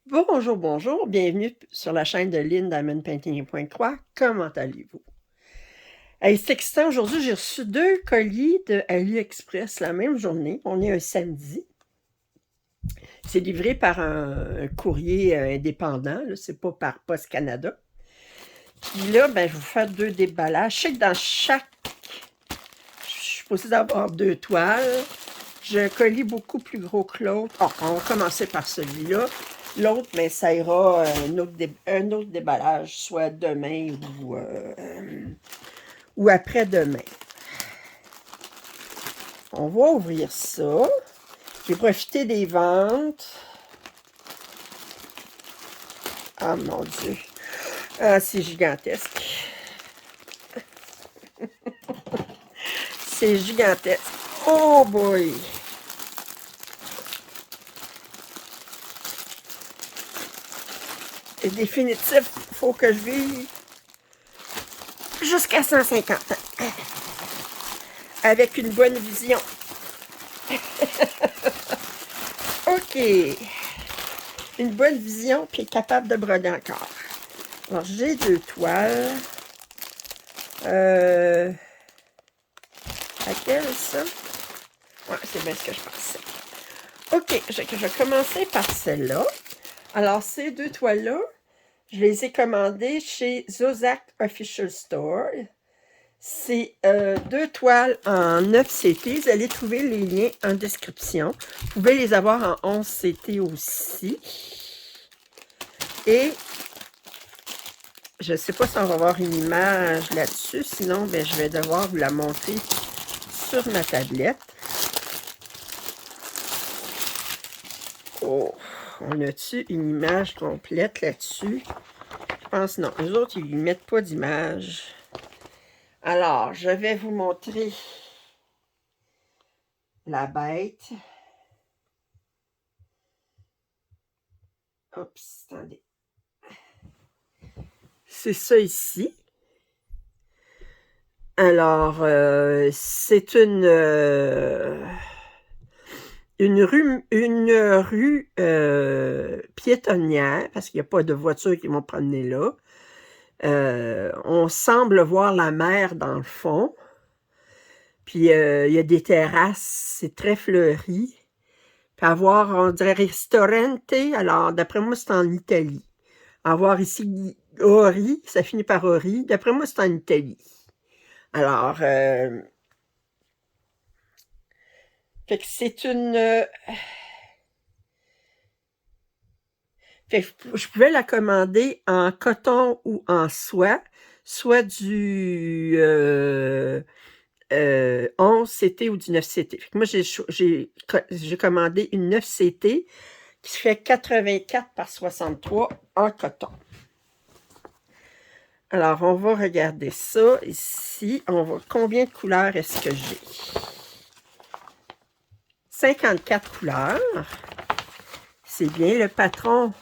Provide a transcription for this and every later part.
Bonjour, bonjour, bienvenue sur la chaîne de lynn-diamond-painting.3. Comment allez-vous? Hey, c'est excitant, aujourd'hui j'ai reçu 2 colis de AliExpress la même journée. On est un samedi. C'est livré par un courrier indépendant, là, c'est pas par Post Canada. Puis là, ben, je vais vous faire 2 déballages. Je sais que dans chaque... Je suis supposée d'avoir 2 toiles. J'ai un colis beaucoup plus gros que l'autre. Oh, on va commencer par celui-là. L'autre, mais ça ira un autre déballage, soit demain ou après-demain. On va ouvrir ça. J'ai profité des ventes. Ah mon Dieu. Ah, c'est gigantesque. C'est gigantesque. Oh boy. Et définitif, il faut que je vive jusqu'à 150 ans. Avec une bonne vision. OK. Une bonne vision, puis capable de broder encore. Alors, j'ai 2 toiles. Laquelle, ça? Ouais, c'est bien ce que je pensais. OK, je vais commencer par celle-là. Alors, ces 2 toiles-là, je les ai commandées chez Zozak Official Store. C'est 2 toiles en 9 CT. Vous allez trouver les liens en description. Vous pouvez les avoir en 11 CT aussi. Et je ne sais pas si on va avoir une image là-dessus. Sinon, ben, je vais devoir vous la montrer sur ma tablette. Oh, on a-tu une image complète là-dessus? Je pense non. Les autres, ils ne mettent pas d'image. Alors, je vais vous montrer la bête. Oups, attendez. C'est ça ici. Alors, c'est une rue piétonnière, parce qu'il n'y a pas de voitures qui vont promener là. On semble voir la mer dans le fond. Puis, il y a des terrasses, c'est très fleuri. Puis, avoir, on dirait, ristorante. Alors, d'après moi, c'est en Italie. Avoir ici Ori, ça finit par Ori. D'après moi, c'est en Italie. Alors, fait que c'est une... fait que je pouvais la commander en coton ou en soie, soit du 11 CT ou du 9 CT. Fait que moi, j'ai commandé une 9 CT qui fait 84 par 63 en coton. Alors, on va regarder ça ici. On va... Combien de couleurs est-ce que j'ai? 54 couleurs. C'est bien. Le patron,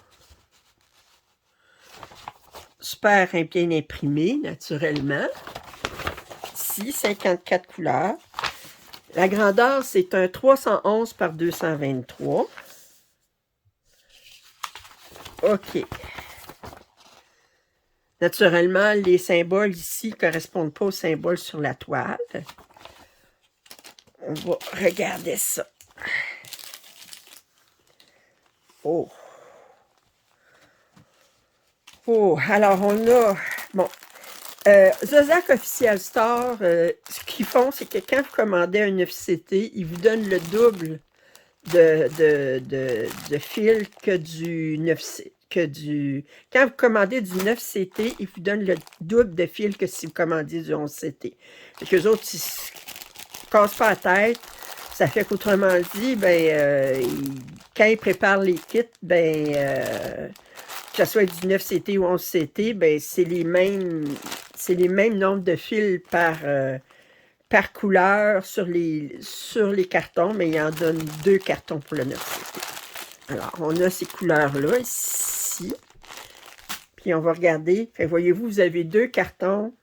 super bien imprimé, naturellement. Ici, 54 couleurs. La grandeur, c'est un 311 par 223. OK. Naturellement, les symboles ici ne correspondent pas aux symboles sur la toile. On va regarder ça. Oh. Oh, alors on a... Bon. Zozak Official Store, ce qu'ils font, c'est que quand vous commandez un FCT, ils vous donnent le double de fil que du 9C. Quand vous commandez du 9CT, ils vous donnent le double de fil que si vous commandez du 11CT. Fait qu'eux autres, ils se cassent pas la tête. Ça fait qu'autrement dit, ben, quand ils préparent les kits, ben, que ce soit du 9CT ou 11CT, ben, c'est les mêmes nombres de fils par couleur sur les cartons, mais il en donne 2 cartons pour le 9CT. Alors, on a ces couleurs-là ici. Puis, on va regarder. Fait, voyez-vous, vous avez 2 cartons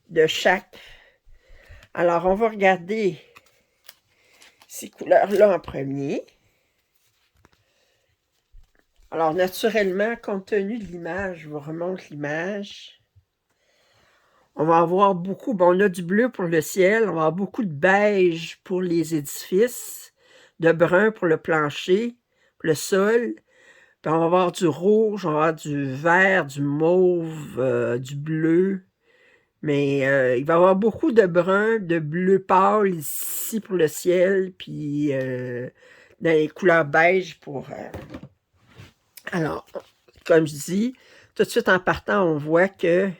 de chaque. Alors, on va regarder ces couleurs-là en premier. Alors, naturellement, compte tenu de l'image, je vous remonte l'image. On va avoir beaucoup, bon, on a du bleu pour le ciel, on va avoir beaucoup de beige pour les édifices, de brun pour le plancher, pour le sol, puis on va avoir du rouge, on va avoir du vert, du mauve, du bleu, mais il va y avoir beaucoup de brun, de bleu pâle ici pour le ciel, puis dans les couleurs beige pour... Alors, comme je dis, tout de suite en partant, on voit que...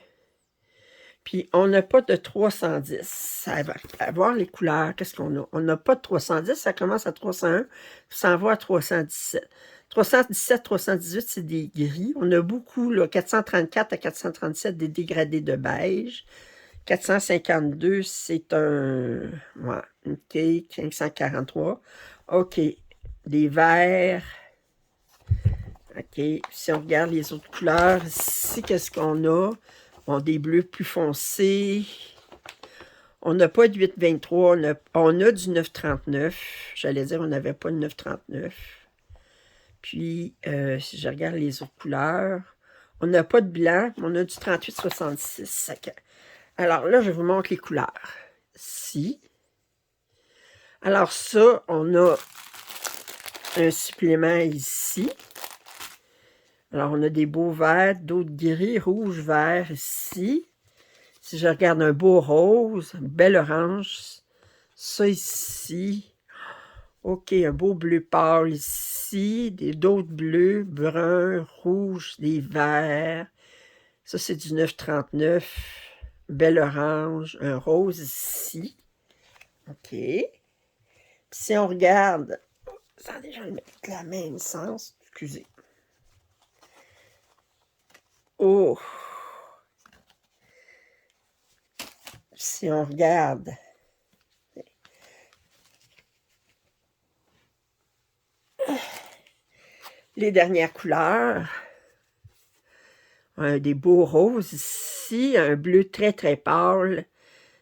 Puis, on n'a pas de 310. Ça va avoir les couleurs. Qu'est-ce qu'on a? On n'a pas de 310. Ça commence à 301. Ça s'en va à 317. 317, 318, c'est des gris. On a beaucoup, là, 434 à 437, des dégradés de beige. 452, c'est un... Ouais, OK. 543. OK. Des verts. OK. Si on regarde les autres couleurs, ici, qu'est-ce qu'on a? On a des bleus plus foncés. On n'a pas de 823. On a du 939. J'allais dire, on n'avait pas de 939. Puis, si je regarde les autres couleurs, on n'a pas de blanc, mais on a du 3866. Alors là, je vous montre les couleurs. Si. Alors ça, on a un supplément ici. Alors, on a des beaux verts, d'autres gris, rouge, vert ici. Si je regarde un beau rose, un bel orange, ça ici. OK, un beau bleu pâle ici, d'autres bleus, bruns, rouges, des verts. Ça, c'est du 939. Bel orange, un rose ici. OK. Puis si on regarde... Attendez, je vais le mettre de la même sens. Excusez. Oh! Si on regarde les dernières couleurs, des beaux roses ici, un bleu très très pâle.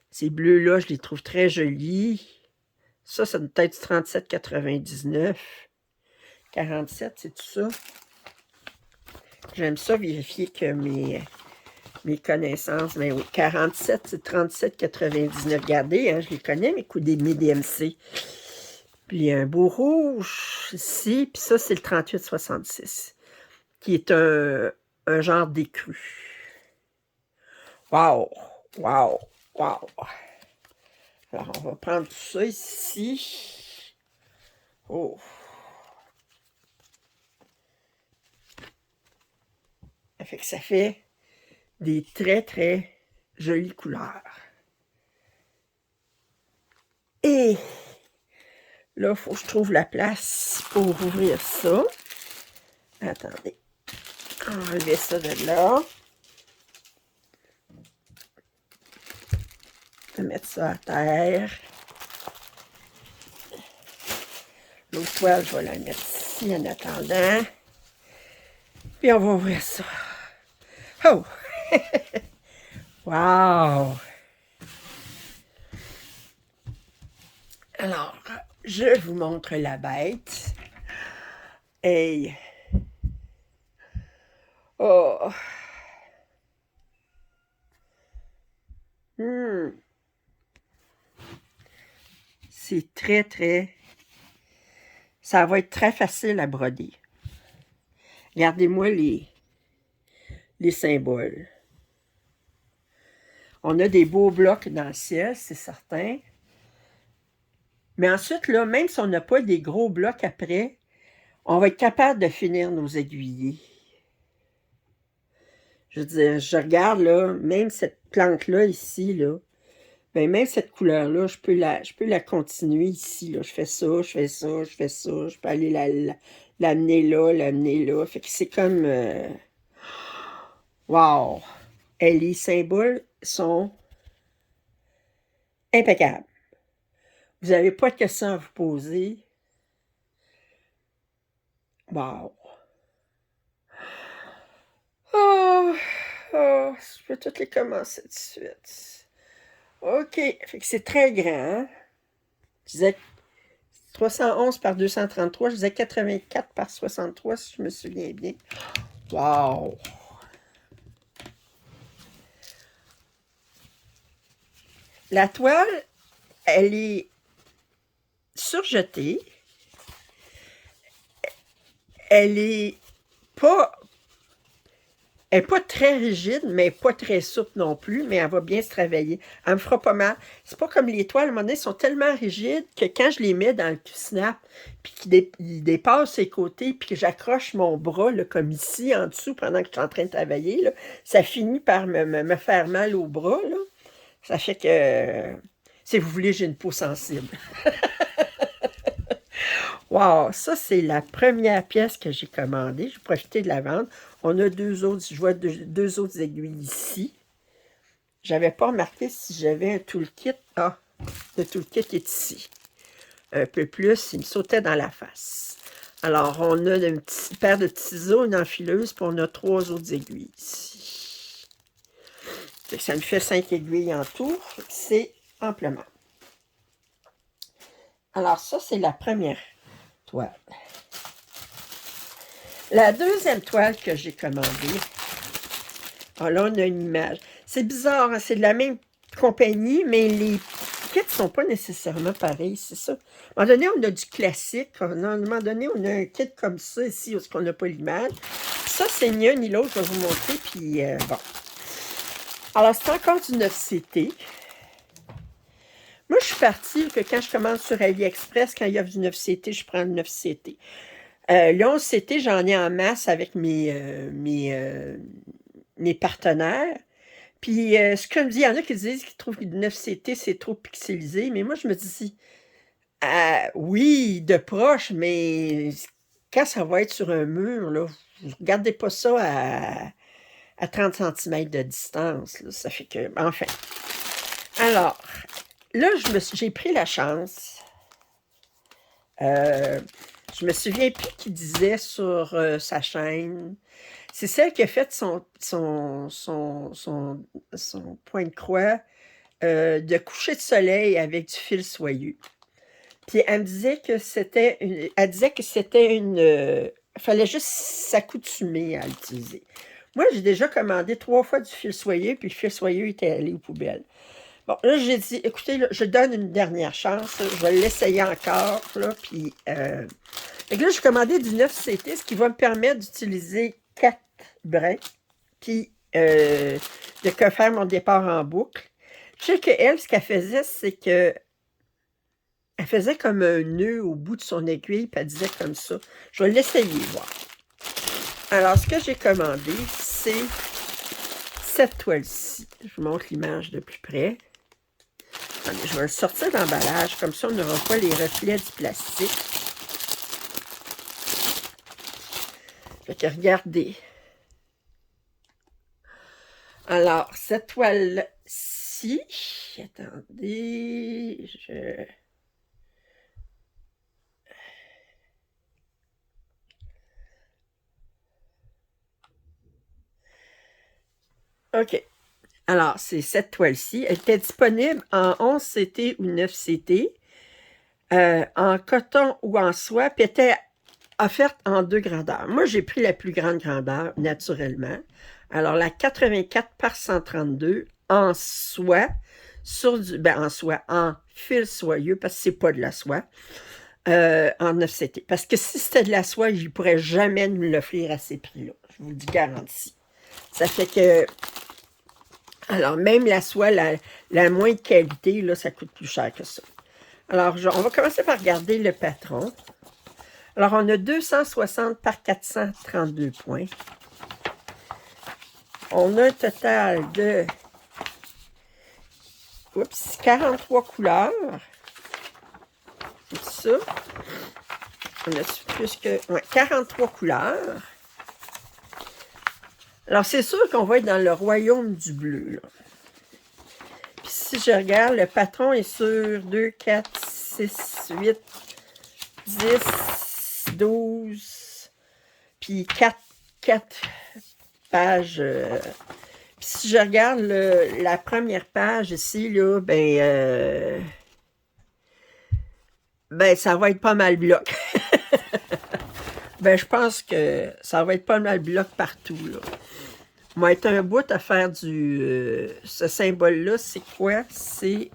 Ces bleus-là, je les trouve très jolis. Ça doit être 37,99. 47, c'est tout ça. J'aime ça vérifier que mes connaissances, mais oui, 47, c'est 37,99. Regardez, hein, je les connais, mes DMC. Puis un beau rouge ici, puis ça, c'est le 38,66, qui est un genre d'écru. Wow! Wow! Wow! Alors, on va prendre tout ça ici. Oh! Fait que ça fait des très, très jolies couleurs. Et là, il faut que je trouve la place pour ouvrir ça. Attendez. Enlever ça de là. Je vais mettre ça à terre. L'autre toile, je vais la mettre ici en attendant. Puis on va ouvrir ça. Oh! Wow! Alors, je vous montre la bête. Hey! Oh! C'est très, très... Ça va être très facile à broder. Regardez-moi les symboles. On a des beaux blocs dans le ciel, c'est certain. Mais ensuite, là, même si on n'a pas des gros blocs après, on va être capable de finir nos aiguillés. Je veux dire, je regarde, là, même cette plante-là, ici, là, ben même cette couleur-là, je peux la continuer ici, là. Je fais ça, je fais ça, je fais ça. Je peux aller l'amener là, l'amener là. Fait que c'est comme... Wow! Et les symboles sont impeccables. Vous n'avez pas de questions à vous poser. Wow! Oh, oh, je peux toutes les commencer tout de suite. OK. Fait que c'est très grand. Je disais, 311 par 233, je disais 84 par 63, si je me souviens bien. Wow! La toile, elle est surjetée. Elle est pas Elle n'est pas très rigide, mais pas très souple non plus, mais elle va bien se travailler. Elle me fera pas mal. C'est pas comme les toiles, à un moment donné, sont tellement rigides que quand je les mets dans le snap, puis qu'ils dépassent ses côtés, puis que j'accroche mon bras, là, comme ici, en dessous, pendant que je suis en train de travailler, là, ça finit par me faire mal au bras, là. Ça fait que, si vous voulez, j'ai une peau sensible. Wow, ça, c'est la première pièce que j'ai commandée. J'ai profité de la vendre. On a deux autres, je vois deux autres aiguilles ici. J'avais pas remarqué si j'avais un toolkit. Ah, le toolkit est ici. Un peu plus, il me sautait dans la face. Alors, on a une petite paire de ciseaux, une enfileuse, puis on a trois autres aiguilles ici. Ça me fait 5 aiguilles en tout. C'est amplement. Alors, ça, c'est la première toile. La deuxième toile que j'ai commandée, oh là, on a une image. C'est bizarre, hein, c'est de la même compagnie, mais les kits ne sont pas nécessairement pareils, c'est ça. À un moment donné, on a du classique. À un moment donné, on a un kit comme ça ici, où on n'a pas l'image. Ça, c'est ni un ni l'autre, je vais vous montrer, puis bon. Alors, c'est encore du 9CT. Moi, je suis partie que quand je commande sur AliExpress, quand il y a du 9CT, je prends le 9CT. Le 11CT, j'en ai en masse avec mes partenaires. Puis, ce que je me dis, il y en a qui disent qu'ils trouvent que le 9CT, c'est trop pixelisé. Mais moi, je me dis, oui, de proche, mais quand ça va être sur un mur, là, vous regardez pas ça à 30 cm de distance. Là, ça fait que, enfin. Alors, là, j'ai pris la chance. Je me souviens plus qui disait sur sa chaîne. C'est celle qui a fait son point de croix de coucher de soleil avec du fil soyeux. Puis elle me disait que c'était une. Fallait juste s'accoutumer à l'utiliser. Moi, j'ai déjà commandé 3 fois du fil soyeux, puis le fil soyeux était allé aux poubelles. Bon, là, j'ai dit, écoutez, là, je donne une dernière chance. Là, je vais l'essayer encore. Là, puis, fait que là, j'ai commandé du 9CT, ce qui va me permettre d'utiliser 4 brins, puis de faire mon départ en boucle. Je sais qu'elle, ce qu'elle faisait, c'est que elle faisait comme un nœud au bout de son aiguille, puis elle disait comme ça. Je vais l'essayer, voir. Alors, ce que j'ai commandé, c'est cette toile-ci. Je vous montre l'image de plus près. Attendez, je vais le sortir de l'emballage, comme ça on n'aura pas les reflets du plastique. Fait que regardez. Alors, cette toile-ci, attendez, OK. Alors, c'est cette toile-ci. Elle était disponible en 11CT ou 9CT, en coton ou en soie, puis elle était offerte en 2 grandeurs. Moi, j'ai pris la plus grande grandeur, naturellement. Alors, la 84 par 132 en soie, en fil soyeux, parce que c'est pas de la soie, en 9CT. Parce que si c'était de la soie, je ne pourrais jamais me l'offrir à ces prix-là. Je vous le dis garantie. Ça fait que, alors, même la soie, la moins de qualité, là, ça coûte plus cher que ça. Alors, on va commencer par regarder le patron. Alors, on a 260 par 432 points. On a un total de 43 couleurs. C'est ça. On a plus que 43 couleurs. Alors, c'est sûr qu'on va être dans le royaume du bleu. Là. Puis si je regarde, le patron est sur 2, 4, 6, 8, 10, 12, puis 4 pages. Puis si je regarde la première page ici, là, ben, Ben, ça va être pas mal bloc. Ben, je pense que ça va être pas mal bloc partout, là. Moi, être un bout à faire ce symbole-là, c'est quoi? C'est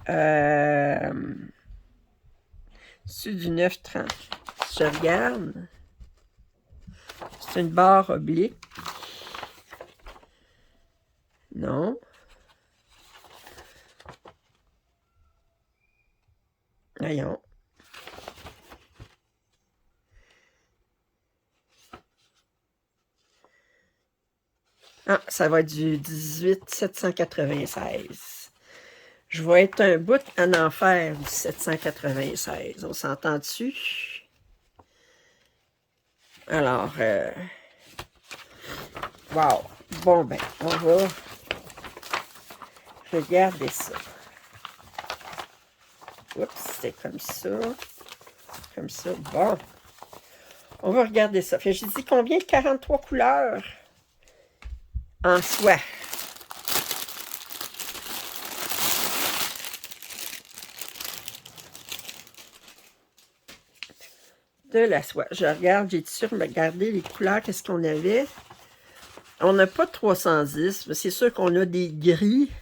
du 9,30. Si je regarde, c'est une barre oblique. Non. Voyons. Ah, ça va être du 18,796. Je vais être un bout en enfer du 796. On s'entend dessus? Alors, wow. Bon, ben, on va regarder ça. Oups, c'était comme ça. Comme ça. Bon. On va regarder ça. Fait, j'ai dit combien? 43 couleurs en soie. De la soie. Je regarde, j'ai été sûre de regarder les couleurs, qu'est-ce qu'on avait. On n'a pas de 310, mais c'est sûr qu'on a des gris.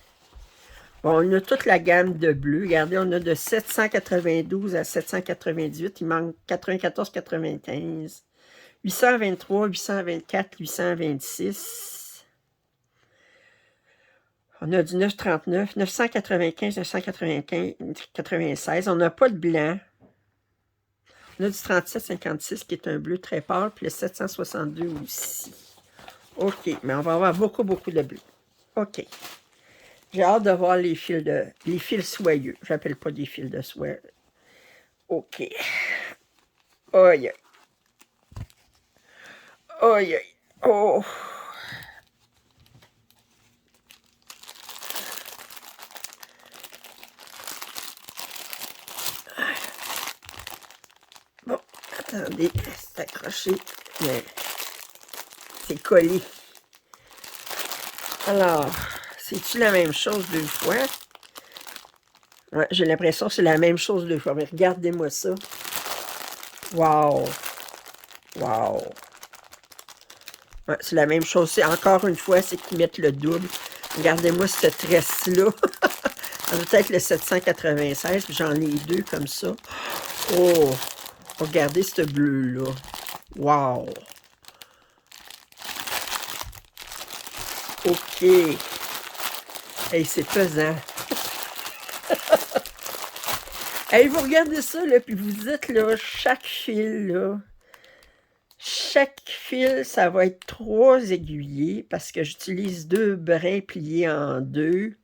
Bon, on a toute la gamme de bleu. Regardez, on a de 792 à 798. Il manque 94, 95. 823, 824, 826. On a du 939, 995, 995, 96. On n'a pas de blanc. On a du 3756 qui est un bleu très pâle, puis le 762 aussi. OK, mais on va avoir beaucoup, beaucoup de bleu. OK. J'ai hâte de voir les fils soyeux. J'appelle pas des fils de soie. OK. Aïe, aïe. Aïe, aïe. Oh. Bon, attendez, c'est accroché, mais c'est collé. Alors, c'est-tu la même chose deux fois? Ouais, j'ai l'impression que c'est la même chose deux fois. Mais regardez-moi ça. Wow! Wow! Ouais, c'est la même chose. C'est encore une fois, c'est qu'ils mettent le double. Regardez-moi cette tresse-là. Ça doit être le 796, puis j'en ai deux comme ça. Oh! Regardez ce bleu-là. Wow! OK. Hey, c'est pesant. Hey, vous regardez ça, là, puis vous dites, là, chaque fil, là, chaque fil, ça va être 3 aiguillés, parce que j'utilise 2 brins pliés en deux.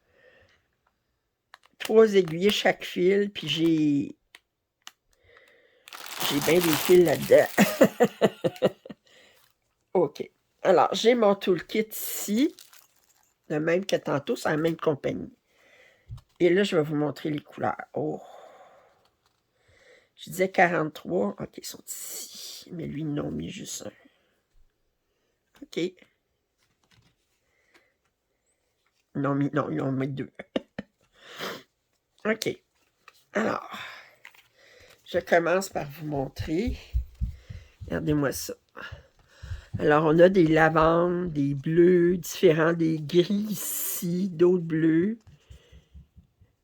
3 aiguillés chaque fil, puis j'ai bien des fils là-dedans. OK. Alors, j'ai mon toolkit ici, le même que tantôt, c'est la même compagnie. Et là, je vais vous montrer les couleurs. Oh! Je disais 43. OK, ils sont ici. Mais lui, ils n'ont mis juste un. OK. Non, ils ont mis deux. OK. Alors, je commence par vous montrer. Regardez-moi ça. Alors, on a des lavandes, des bleus différents, des gris ici, d'autres bleus.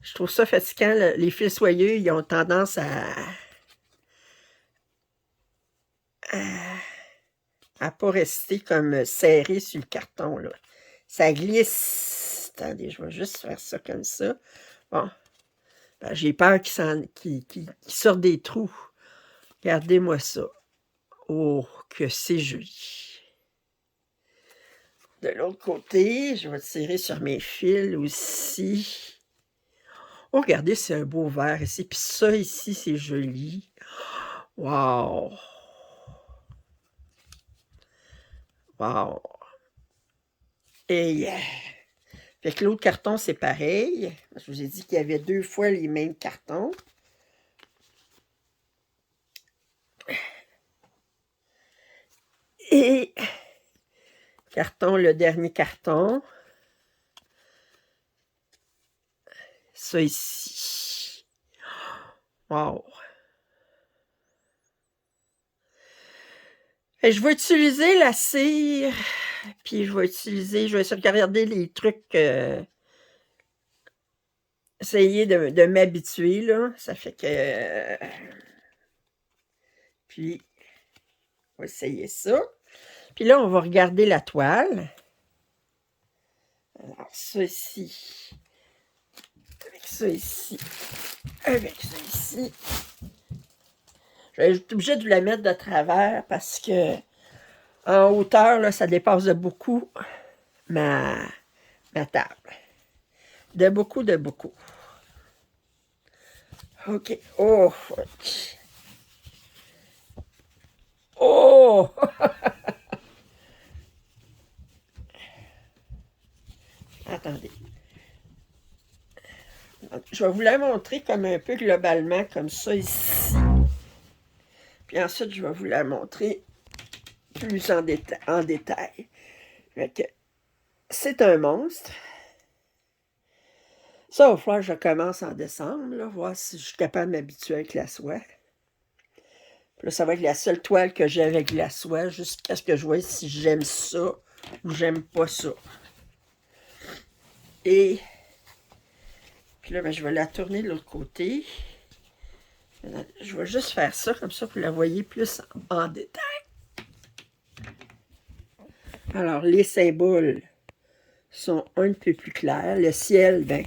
Je trouve ça fatigant. Les fils soyeux, ils ont tendance à pas rester comme serré sur le carton, là. Ça glisse. Attendez, je vais juste faire ça comme ça. Bon. Ben, j'ai peur qu'il sorte des trous. Regardez-moi ça. Oh, que c'est joli. De l'autre côté, je vais tirer sur mes fils aussi. Oh, regardez, c'est un beau vert ici. Puis ça ici, c'est joli. Wow! Wow! Et fait que l'autre carton, c'est pareil. Je vous ai dit qu'il y avait 2 fois les mêmes cartons. Et carton, le dernier carton. Ça ici. Wow! Je vais utiliser la cire, puis je vais essayer de regarder les trucs, essayer de m'habituer, là. Ça fait que... puis, on va essayer ça. Puis là, on va regarder la toile. Alors, ça ici, avec ça ici, avec ça ici. Je vais être obligée de la mettre de travers parce que en hauteur, là, ça dépasse de beaucoup ma table. De beaucoup, de beaucoup. OK. Oh! Oh! Attendez. Je vais vous la montrer comme un peu globalement, comme ça ici. Puis ensuite, je vais vous la montrer plus en détail. C'est un monstre. Ça, il va falloir que je commence en décembre, là, voir si je suis capable de m'habituer avec la soie. Puis là, ça va être la seule toile que j'ai avec la soie, jusqu'à ce que je vois si j'aime ça ou j'aime pas ça. Et puis là, ben, je vais la tourner de l'autre côté. Je vais juste faire ça, comme ça, vous la voyez plus en détail. Alors, les symboles sont un peu plus clairs. Le ciel, ben,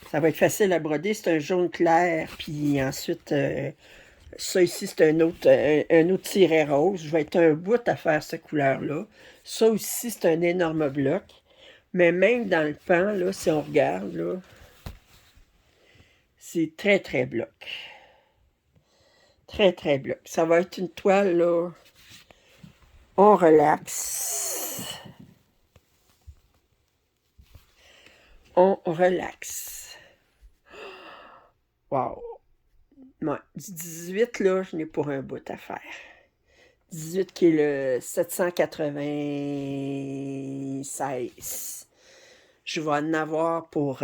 ça va être facile à broder. C'est un jaune clair. Puis ensuite, ça ici, c'est un autre tiret rose. Je vais être un bout à faire cette couleur-là. Ça aussi, c'est un énorme bloc. Mais même dans le pan, là, si on regarde, là, c'est très, très bloc. Très, très bloc. Ça va être une toile, là, on relaxe. On relaxe. Wow. Ouais, du 18, là, je n'ai pour un bout à faire. 18 qui est le 796. Je vais en avoir pour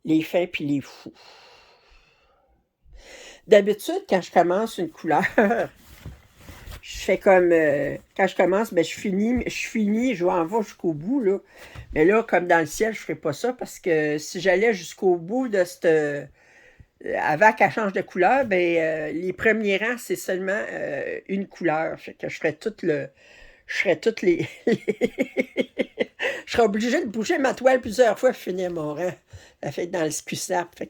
les fins puis les fous. D'habitude, quand je commence une couleur, je fais comme... quand je commence, ben, je finis, je vais en voir jusqu'au bout, là. Mais là, comme dans le ciel, je ne ferai pas ça parce que si j'allais jusqu'au bout de cette... avant qu'elle change de couleur, ben, les premiers rangs, c'est seulement une couleur. Fait que je ferais tout le... Je ferais toutes les... je serais obligé de bouger ma toile plusieurs fois pour finir mon rang. Elle fait dans le SQSAP. Fait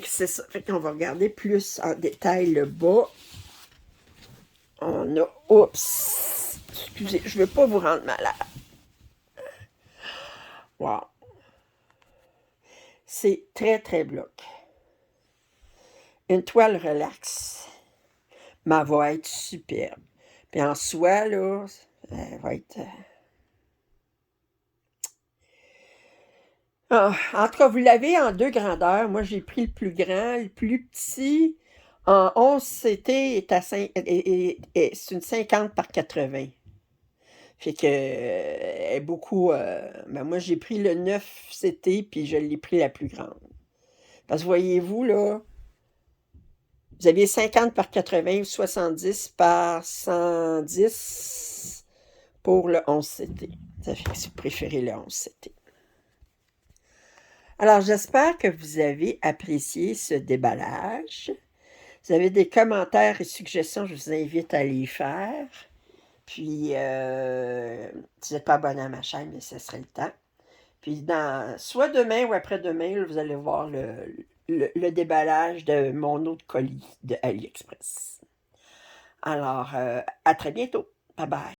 que c'est ça. Fait qu'on va regarder plus en détail le bas. On a... Oups! Excusez, je ne veux pas vous rendre malade. Wow! C'est très, très bloc. Une toile relaxe. Mais elle va être superbe. Puis en soie, là, elle va être... en tout cas, vous l'avez en deux grandeurs. Moi, j'ai pris le plus grand, le plus petit. En 11 CT c'est une 50 par 80. Fait que est beaucoup... ben moi, j'ai pris le 9 CT, puis je l'ai pris la plus grande. Parce que voyez-vous, là, vous aviez 50 par 80 ou 70 par 110 pour le 11 CT. Ça fait que si vous préférez le 11 CT. Alors, j'espère que vous avez apprécié ce déballage. Vous avez des commentaires et suggestions, je vous invite à les faire. Puis, si vous n'êtes pas abonné à ma chaîne, mais ce serait le temps. Puis, soit demain ou après-demain, vous allez voir le déballage de mon autre colis de AliExpress. Alors, à très bientôt. Bye bye.